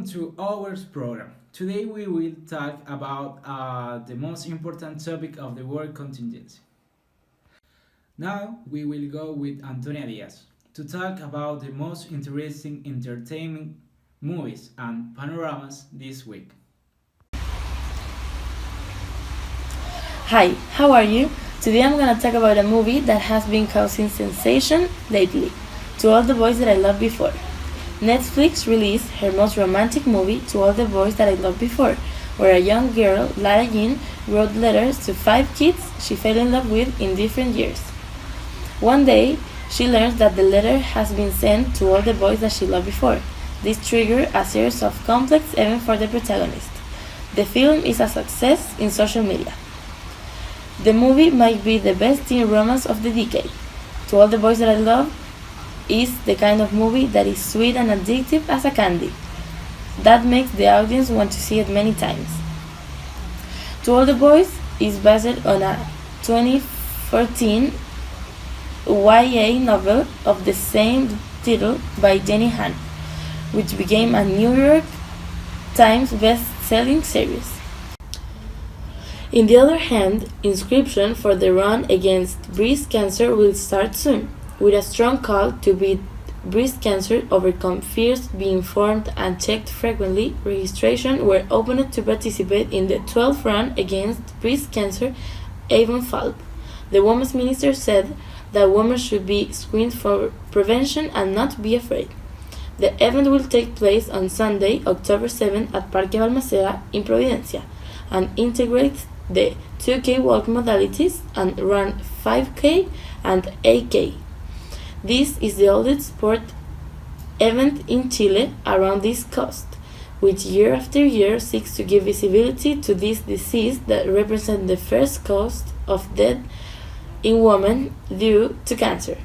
to our program. Today we will talk about the most important topic of the world contingency. Now we will go with Antonia Diaz to talk about the most interesting entertainment movies and panoramas this week. Hi, how are you? Today I'm gonna talk about a movie that has been causing sensation lately. To All the Boys That I Loved Before. Netflix released her most romantic movie, To All the Boys That I Loved Before, where a young girl, Lara Jean, wrote letters to 5 kids she fell in love with in different years. One day, she learns that the letter has been sent to all the boys that she loved before. This triggered a series of complex events for the protagonist. The film is a success in social media. The movie might be the best teen romance of the decade. To All the Boys That I Love is the kind of movie that is sweet and addictive as a candy. That makes the audience want to see it many times. To All the Boys is based on a 2014 YA novel of the same title by Jenny Han, which became a New York Times best-selling series. On the other hand, inscription for the run against breast cancer will start soon, with a strong call to beat breast cancer, overcome fears, be informed, and checked frequently. Registration were opened to participate in the 12th run against breast cancer. Avon Falb, the Women's Minister, said that women should be screened for prevention and not be afraid. The event will take place on Sunday, October 7 at Parque Balmaceda in Providencia, and integrates the 2K walk modalities and run 5K and 8K. This is the oldest sport event in Chile around this coast, which year after year seeks to give visibility to this disease that represents the first cause of death in women due to cancer,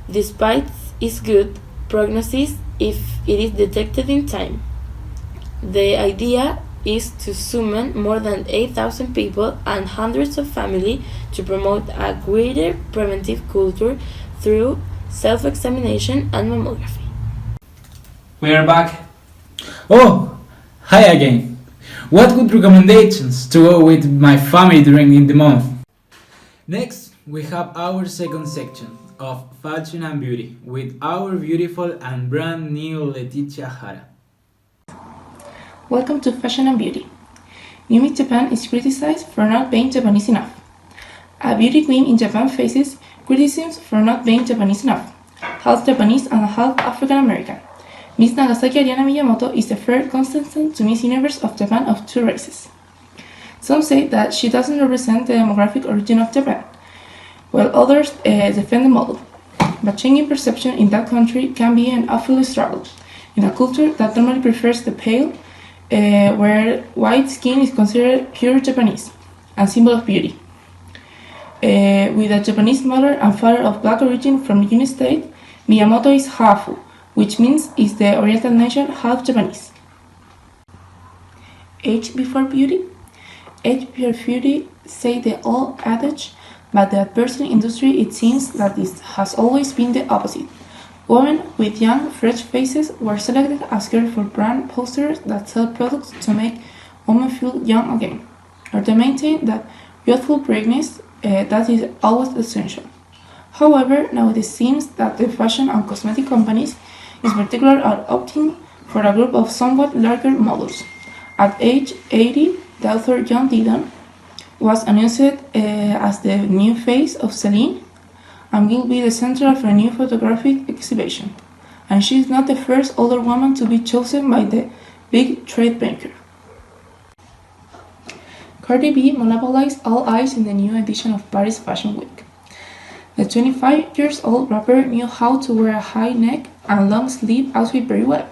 despite its good prognosis if it is detected in time. The idea is to summon more than 8,000 people and hundreds of families to promote a greater preventive culture through self-examination and mammography. We are back. Oh, hi again. What good recommendations to go with my family during the month? Next, we have our second section of fashion and beauty with our beautiful and brand new Leticia Jara. Welcome to Fashion and Beauty. New Meet Japan is criticized for not being Japanese enough. A beauty queen in Japan faces criticisms for not being Japanese enough, half Japanese and half African American. Miss Nagasaki Ariana Miyamoto is the third contestant to Miss Universe of Japan of 2 races. Some say that she doesn't represent the demographic origin of Japan, while others defend the model. But changing perception in that country can be an awful struggle, in a culture that normally prefers the pale, where white skin is considered pure Japanese and symbol of beauty. With a Japanese mother and father of black origin from the United States, Miyamoto is Hafu, which means is the Oriental nation half Japanese. Age before beauty? Age before beauty, say the old adage, but the advertising industry it seems that this has always been the opposite. Women with young, fresh faces were selected as girls for brand posters that sell products to make women feel young again, or to maintain that youthful brightness that is always essential. However, now it seems that the fashion and cosmetic companies in particular are opting for a group of somewhat larger models. At age 80, the author John Dillon was announced as the new face of Celine and will be the center of a new photographic exhibition. And she is not the first older woman to be chosen by the big trade banker. Cardi B monopolized all eyes in the new edition of Paris Fashion Week. The 25-year-old rapper knew how to wear a high neck and long sleeve outfit very well.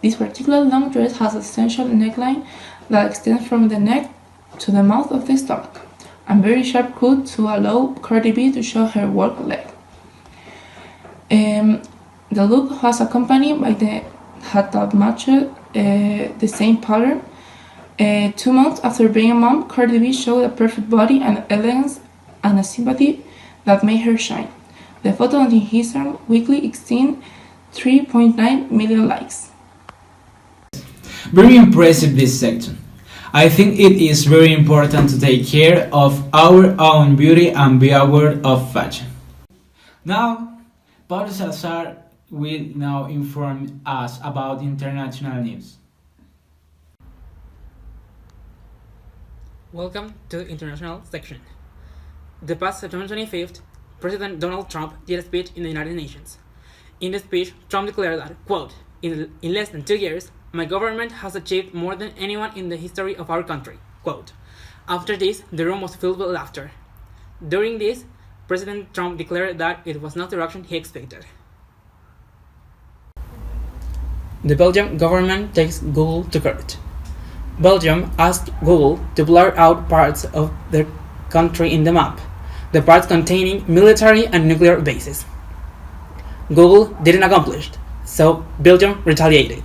This particular long dress has a essential neckline that extends from the neck to the mouth of the stomach, and very sharp cut to allow Cardi B to show her work leg. The look was accompanied by the hat that matched the same pattern. 2 months after being a mom, Cardi B showed a perfect body and elegance and a sympathy that made her shine. The photo on Instagram weekly exceeded 3.9 million likes. Very impressive this section. I think it is very important to take care of our own beauty and be aware of fashion. Now, Pablo Salazar will now inform us about international news. Welcome to the international section. The past September 25th, President Donald Trump did a speech in the United Nations. In the speech, Trump declared that, quote, in less than 2 years, my government has achieved more than anyone in the history of our country, quote. After this, the room was filled with laughter. During this, President Trump declared that it was not the reaction he expected. The Belgian government takes Google to court. Belgium asked Google to blur out parts of their country in the map, the parts containing military and nuclear bases. Google didn't accomplish, so Belgium retaliated.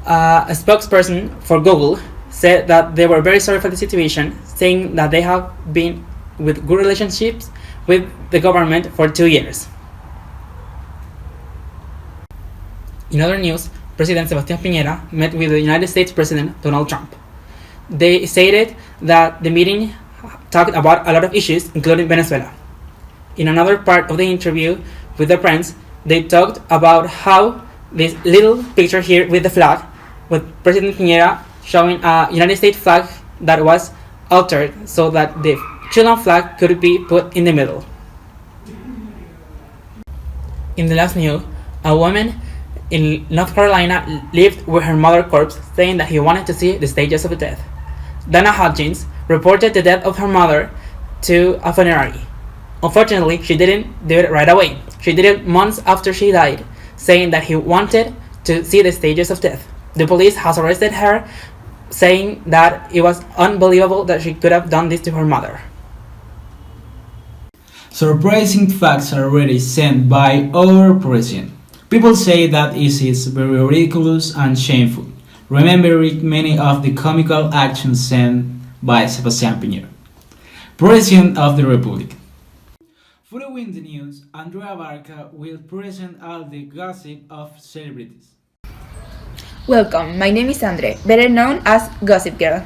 A spokesperson for Google said that they were very sorry for the situation, saying that they have been with good relationships with the government for 2 years. In other news, President Sebastián Piñera met with the United States President Donald Trump. They stated that the meeting talked about a lot of issues, including Venezuela. In another part of the interview with the press, they talked about how this little picture here with the flag, with President Piñera showing a United States flag that was altered so that the Chilean flag could be put in the middle. In the last news, a woman in North Carolina lived with her mother's corpse, saying that he wanted to see the stages of death. Dana Hodgins reported the death of her mother to a funerary. Unfortunately, she didn't do it right away. She did it months after she died, saying that he wanted to see the stages of death. The police has arrested her, saying that it was unbelievable that she could have done this to her mother. Surprising facts are already sent by our president. People say that it is very ridiculous and shameful, remembering many of the comical actions sent by Sebastián Piñera, President of the Republic. Following the news, Andrea Barca will present all the gossip of celebrities. Welcome, my name is Andre, better known as Gossip Girl.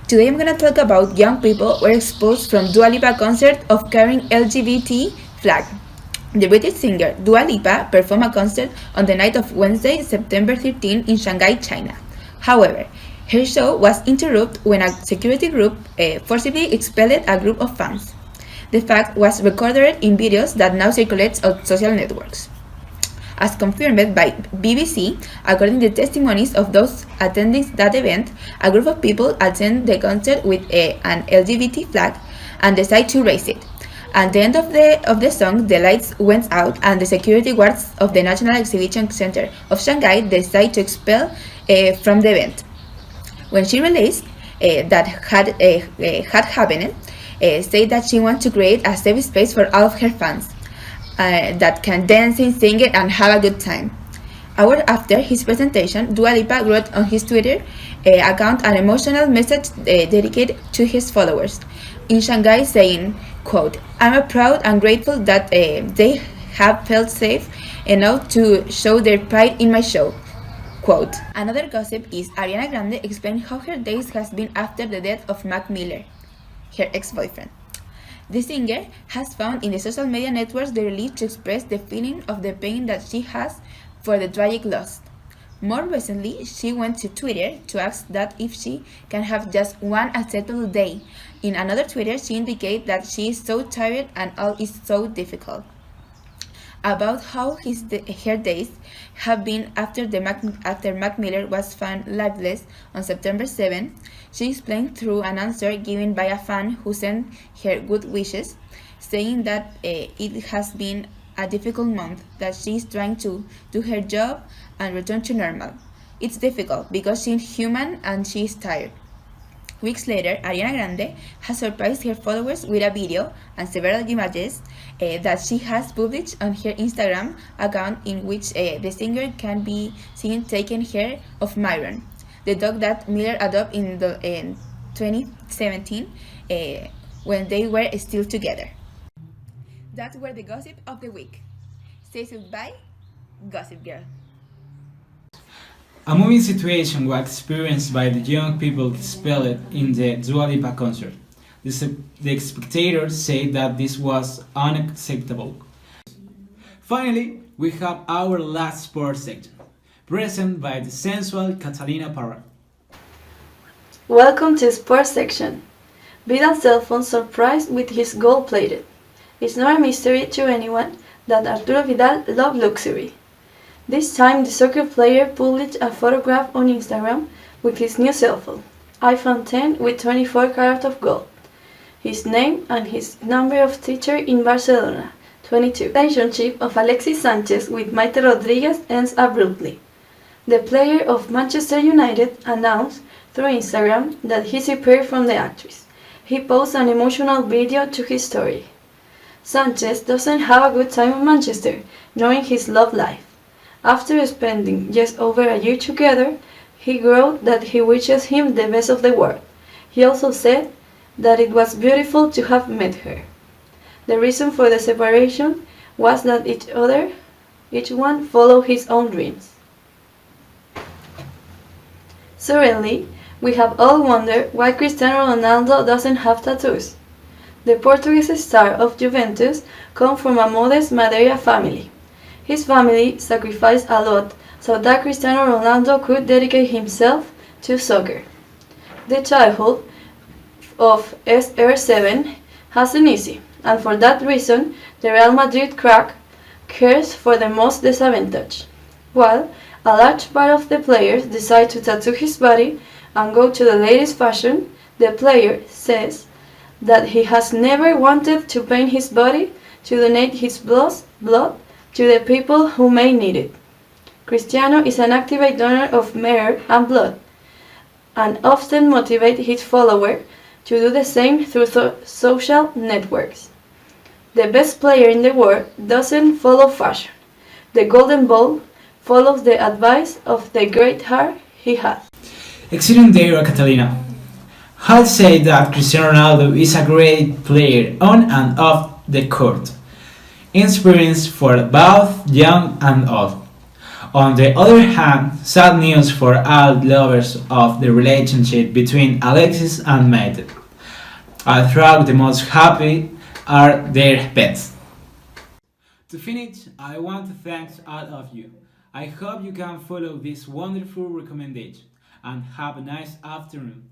Today I'm gonna talk about young people were exposed from Dua Lipa concert of carrying LGBT flag. The British singer Dua Lipa performed a concert on the night of Wednesday, September 13 in Shanghai, China. However, her show was interrupted when a security group forcibly expelled a group of fans. The fact was recorded in videos that now circulate on social networks. As confirmed by BBC, according to testimonies of those attending that event, a group of people attended the concert with an LGBT flag and decided to raise it. At the end of the song, the lights went out and the security guards of the National Exhibition Center of Shanghai decided to expel from the event. When she realized that had happened, said that she wanted to create a safe space for all of her fans that can dance, sing, and have a good time. Hours after his presentation, Dua Lipa wrote on his Twitter account an emotional message dedicated to his followers in Shanghai, saying, quote, I'm proud and grateful that they have felt safe enough to show their pride in my show. Quote. Another gossip is Ariana Grande explained how her days has been after the death of Mac Miller, her ex-boyfriend. The singer has found in the social media networks the relief to express the feeling of the pain that she has for the tragic loss. More recently, she went to Twitter to ask that if she can have just one acceptable day. In another Twitter, she indicated that she is so tired and all is so difficult. About how her days have been after Mac Miller was found lifeless on September 7, she explained through an answer given by a fan who sent her good wishes, saying that it has been a difficult month, that she is trying to do her job and return to normal. It's difficult because she is human and she is tired. Weeks later, Ariana Grande has surprised her followers with a video and several images that she has published on her Instagram account, in which the singer can be seen taking care of Myron, the dog that Miller adopted in 2017 when they were still together. That were the gossip of the week. Say goodbye, Gossip Girl. A moving situation was experienced by the young people displayed in the Dua Lipa concert. The spectators said that this was unacceptable. Finally, we have our last sports section, present by the sensual Catalina Parra. Welcome to Sports Section. Vidal's cell phone surprised with his gold-plated. It's not a mystery to anyone that Arturo Vidal loved luxury. This time the soccer player published a photograph on Instagram with his new cell phone, iPhone 10 with 24 karat of gold, his name and his number of teacher in Barcelona, 22. The relationship of Alexis Sanchez with Maite Rodriguez ends abruptly. The player of Manchester United announced through Instagram that he separated from the actress. He posted an emotional video to his story. Sanchez doesn't have a good time in Manchester, knowing his love life. After spending just over a year together, he wrote that he wishes him the best of the world. He also said that it was beautiful to have met her. The reason for the separation was that each one followed his own dreams. Certainly, we have all wondered why Cristiano Ronaldo doesn't have tattoos. The Portuguese star of Juventus comes from a modest Madeira family. His family sacrificed a lot so that Cristiano Ronaldo could dedicate himself to soccer. The childhood of SR7 hasn't easy, and for that reason, the Real Madrid crack cares for the most disadvantaged. While a large part of the players decide to tattoo his body and go to the latest fashion, the player says that he has never wanted to paint his body to donate his blood to the people who may need it. Cristiano is an active donor of hair and blood, and often motivates his followers to do the same through social networks. The best player in the world doesn't follow fashion. The Golden Ball follows the advice of the great heart he had. Excellent day, Catalina. I'll say that Cristiano Ronaldo is a great player on and off the court, inspiring for both young and old. On the other hand, sad news for all lovers of the relationship between Alexis and Maite. Although the most happy are their pets. To finish, I want to thank all of you. I hope you can follow this wonderful recommendation and have a nice afternoon.